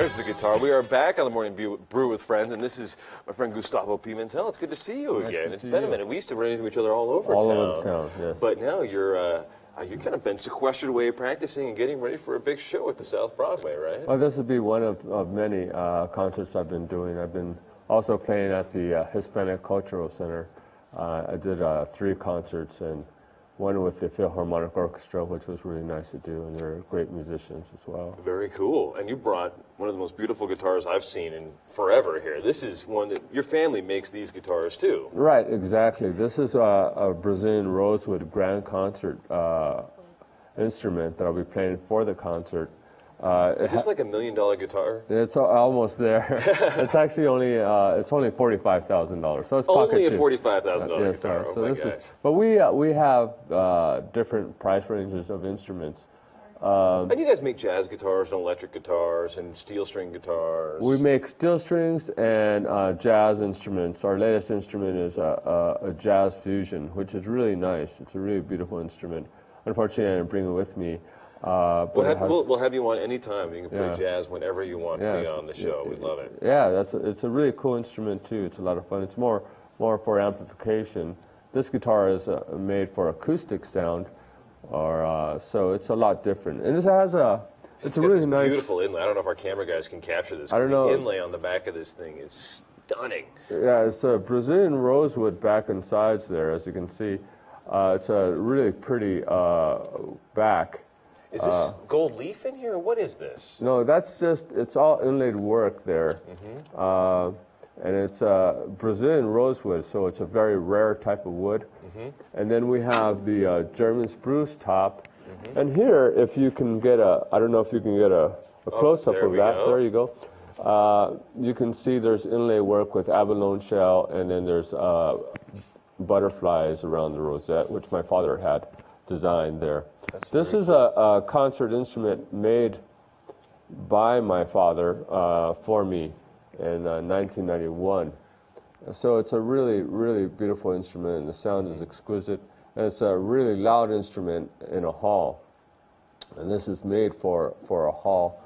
There's the guitar. We are back on the Morning Brew with Friends, and this is my friend Gustavo Pimentel. It's good to see you again. It's been a minute. We used to run into each other all over town. Yes. But now you're kind of been sequestered away practicing and getting ready for a big show at the South Broadway, right? Well, this would be one of many concerts I've been doing. I've been also playing at the Hispanic Cultural Center. I did 3 concerts, and one with the Philharmonic Orchestra, which was really nice to do, and they're great musicians as well. Very cool. And you brought one of the most beautiful guitars I've seen in forever here. This is one that your family makes these guitars too. Right, exactly. This is a Brazilian rosewood grand concert instrument that I'll be playing for the concert. Is this like $1 million guitar? It's almost there. It's actually only $45,000. So it's only a cheap. $45,000 guitar. So this is, but we have different price ranges of instruments. And you guys make jazz guitars and electric guitars and steel string guitars. We make steel strings and jazz instruments. Our latest instrument is a jazz fusion, which is really nice. It's a really beautiful instrument. Unfortunately, I didn't bring it with me. We'll have you on anytime. You can play jazz whenever you want to be on the show. We love it. Yeah, it's a really cool instrument too. It's a lot of fun. It's more for amplification. This guitar is made for acoustic sound, so it's a lot different. And it has it's a really nice, beautiful inlay. I don't know if our camera guys can capture this. I don't know. The inlay on the back of this thing is stunning. Yeah, it's a Brazilian rosewood back and sides there, as you can see. It's a really pretty back. Is this gold leaf in here, or what is this? No, it's all inlaid work there. And it's Brazilian rosewood, so it's a very rare type of wood. And then we have the German spruce top. And here, if you can get I don't know if you can get a close-up of that. Go. There you go. You can see there's inlay work with abalone shell, and then there's butterflies around the rosette, which my father had designed there. This is a concert instrument made by my father for me in 1991. So it's a really, really beautiful instrument, and the sound is exquisite. And it's a really loud instrument in a hall. And this is made for a hall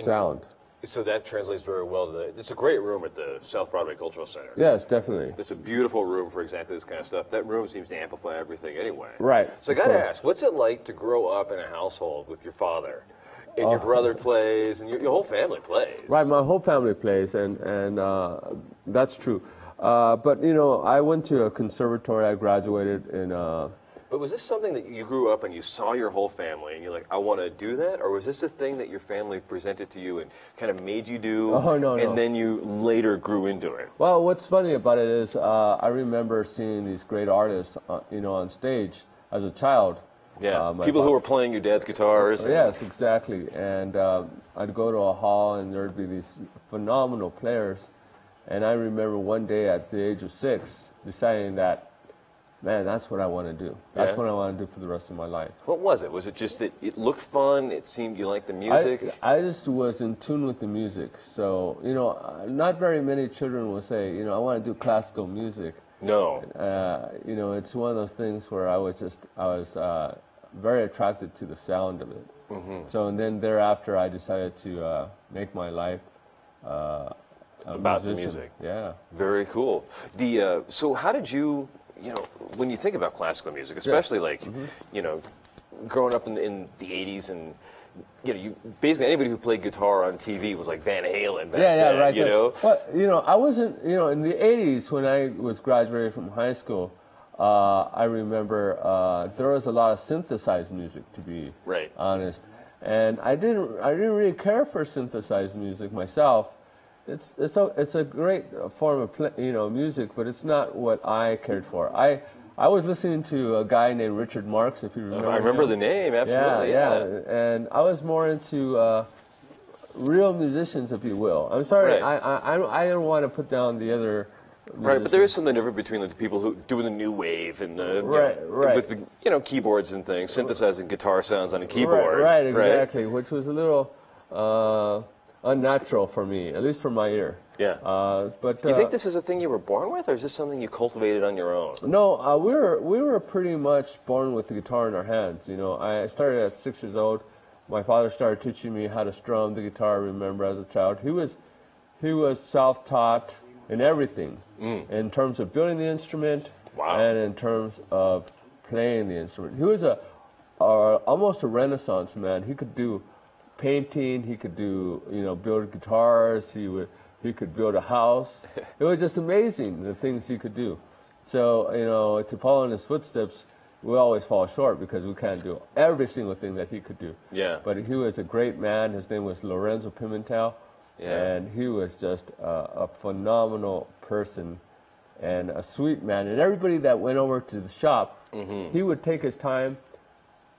sound. So that translates very well to it's a great room at the South Broadway Cultural Center. Yes, definitely. It's a beautiful room for exactly this kind of stuff. That room seems to amplify everything anyway. Right. So I got to ask, what's it like to grow up in a household with your father? And your brother plays, and your whole family plays. Right, my whole family plays, and that's true. But, you know, I went to a conservatory. I graduated in... But was this something that you grew up and you saw your whole family and you're like, I want to do that? Or was this a thing that your family presented to you and kind of made you do? Oh, no, and then you later grew into it? Well, what's funny about it is I remember seeing these great artists, you know, on stage as a child. Yeah, people who were playing your dad's guitars. Yes, exactly. And I'd go to a hall and there'd be these phenomenal players. And I remember one day at the age of 6 deciding that, man, that's what I want to do. That's what I want to do for the rest of my life. What was it? Was it just that it looked fun? It seemed you liked the music? I just was in tune with the music. So, you know, not very many children will say, you know, I want to do classical music. No. You know, it's one of those things where I was very attracted to the sound of it. So, and then thereafter, I decided to make my life about the music. Yeah. Very cool. So how did you know, when you think about classical music, especially like, you know, growing up in the 80s and, you know, basically anybody who played guitar on TV was like Van Halen back then, right. you know? Well, you know, I wasn't, you know, in the 80s when I was graduating from high school, I remember there was a lot of synthesized music, to be honest. And I didn't really care for synthesized music myself. It's a great form of music, but it's not what I cared for. I was listening to a guy named Richard Marx, if you remember. I remember the name, absolutely. Yeah. And I was more into real musicians, if you will. I'm sorry, I don't want to put down the other. Right, but there is something different between the people who doing the new wave and with the keyboards and things, synthesizing guitar sounds on a keyboard. Right, exactly, which was a little unnatural for me, at least for my ear. Yeah. But you think this is a thing you were born with, or is this something you cultivated on your own? No, we were pretty much born with the guitar in our hands. You know, I started at 6 years old. my father started teaching me how to strum the guitar. I remember as a child, he was self-taught in everything, in terms of building the instrument, and in terms of playing the instrument. He was almost a Renaissance man. He could do painting. He could do build guitars. He could build a house. It was just amazing the things he could do. So to follow in his footsteps, we always fall short because we can't do every single thing that he could do. Yeah. But he was a great man. His name was Gustavo Pimentel. Yeah. And he was just a phenomenal person and a sweet man. And everybody that went over to the shop, he would take his time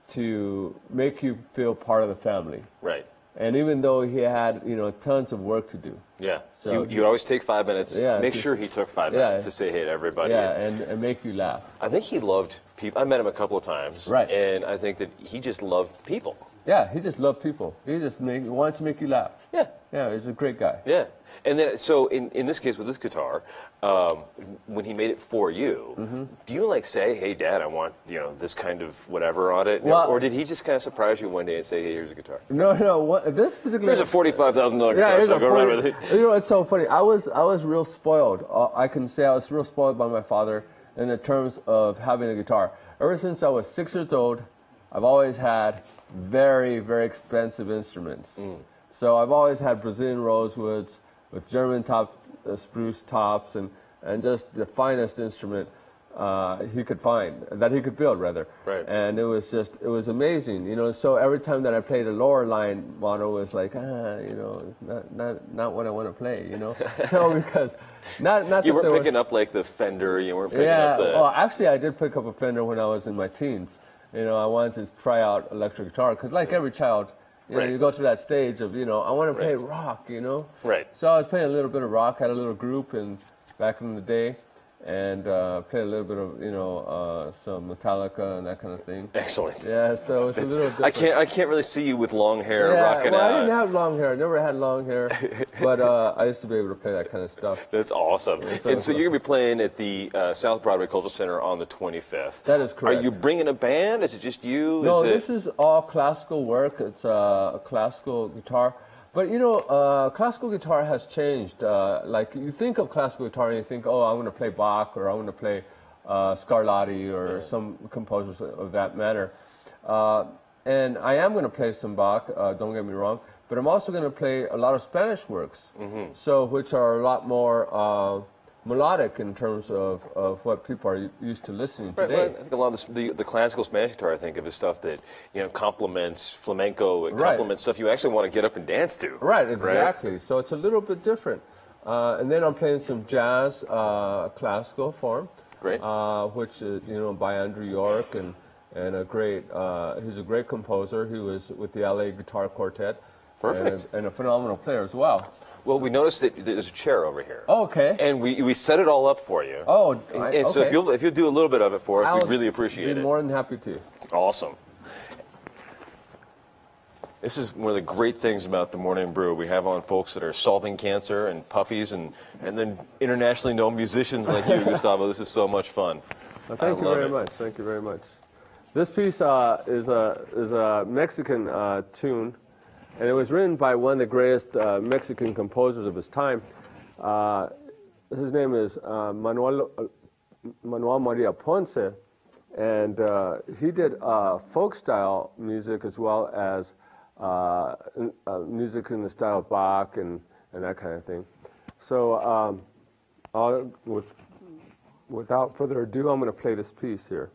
to make you feel part of the family. Right. And even though he had, tons of work to do. Yeah. So you'd always take 5 minutes. Yeah, make sure he took 5 minutes to say hey to everybody. Yeah, and make you laugh. I think he loved people. I met him a couple of times. Right. And I think that he just loved people. Yeah, he just loved people. He just wanted to make you laugh. Yeah. Yeah, he's a great guy. Yeah. And then, so in this case with this guitar, when he made it for you, do you say, hey, Dad, I want, this kind of whatever on it? Well, or did he just kind of surprise you one day and say, hey, here's a guitar? No, this particular... Here's a $45,000 guitar, so go around with it. It's so funny. I was real spoiled. I can say I was real spoiled by my father in the terms of having a guitar. Ever since I was 6 years old, I've always had very, very expensive instruments. So I've always had Brazilian rosewoods with German spruce tops and just the finest instrument he could find, that he could build rather. Right. And it was amazing, so every time that I played a lower line model was like, not what I want to play, So because not you weren't picking up the Fender, you weren't picking up the... well, actually I did pick up a Fender when I was in my teens. I wanted to try out electric guitar because every child, you go through that stage of, I want to play rock, Right. So I was playing a little bit of rock, had a little group back in the day, and played a little bit of, some Metallica and that kind of thing. Excellent. Yeah, so it's a little different. I can't really see you with long hair rocking out. out. I didn't have long hair. I never had long hair, but I used to be able to play that kind of stuff. That's awesome. And so you're going to be playing at the South Broadway Cultural Center on the 25th. That is correct. Are you bringing a band? Is it just you? No, this is all classical work. It's a classical guitar. But classical guitar has changed. You think of classical guitar and you think, oh, I'm going to play Bach or I'm going to play Scarlatti or some composers of that manner. And I am going to play some Bach, don't get me wrong, but I'm also going to play a lot of Spanish works, which are a lot more melodic in terms of what people are used to listening today. Right. I think a lot of the classical Spanish guitar I think of is stuff that complements flamenco, it complements stuff you actually want to get up and dance to. Right, exactly. Right? So it's a little bit different. And then I'm playing some jazz classical form. Great. Which is by Andrew York and a great he's a great composer. He was with the LA Guitar Quartet. Perfect. And a phenomenal player as well. Well, we noticed that there's a chair over here. Oh, okay. And we set it all up for you. Oh, and so if you'll do a little bit of it for us, we'd really appreciate it. I'd be more than happy to. Awesome. This is one of the great things about the Morning Brew. We have on folks that are solving cancer and puppies and then internationally known musicians like you, Gustavo. This is so much fun. Well, thank you very much. Thank you very much. This piece is a Mexican tune. And it was written by one of the greatest Mexican composers of his time. His name is Manuel Maria Ponce, and he did folk style music as well as music in the style of Bach and that kind of thing. So without further ado, I'm going to play this piece here.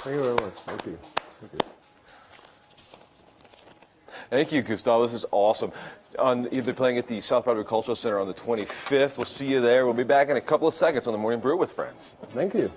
Thank you very much. Thank you. Thank you. Thank you, Gustavo. This is awesome. You'll be playing at the South Broadway Cultural Center on the 25th. We'll see you there. We'll be back in a couple of seconds on the Morning Brew with Friends. Thank you.